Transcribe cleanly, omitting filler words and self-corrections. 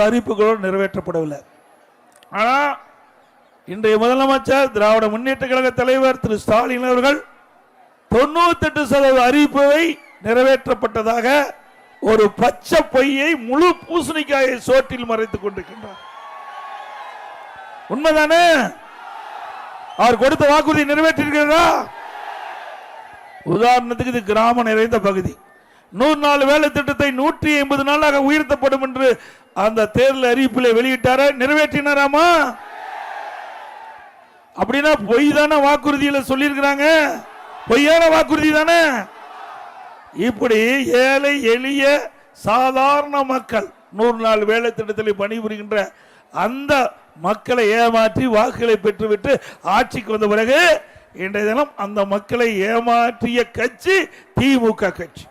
அறிவிப்புகளோடு நிறைவேற்றப்படவில்லை. ஆனால் இன்றைய முதலமைச்சர் திராவிட முன்னேற்ற கழக தலைவர் திரு ஸ்டாலின் அவர்கள் 98% அறிவிப்பை நிறைவேற்றப்பட்டதாக ஒரு பச்சை பொய்யை முழு பூசணிக்காயை சோற்றில் மறைத்துக் கொண்டிருக்கின்றார். உண்மைதானே? அவர் கொடுத்த வாக்குறுதி நிறைவேற்றிருக்கிறதா? உதாரணத்துக்கு இது கிராம நிறைந்த பகுதி. 100 நாள் வேலை திட்டத்தை 150 நாளாக உயர்த்தப்படும் என்று அந்த தேர்தல் அறிவிப்பில் வெளியிட்டார, நிறைவேற்றினாராமா? அப்படின்னா பொய் தானே வாக்குறுதியில சொல்லியிருக்கிறாங்க, பொய்யான வாக்குறுதி தானே. இப்படி ஏழை எளிய சாதாரண மக்கள் 100 நாள் வேலை திட்டத்தில் பணிபுரிகின்ற அந்த மக்களை ஏமாற்றி வாக்குகளை பெற்றுவிட்டு ஆட்சிக்கு வந்த பிறகு இன்றைய தினம் அந்த மக்களை ஏமாற்றிய கட்சி திமுக கட்சி.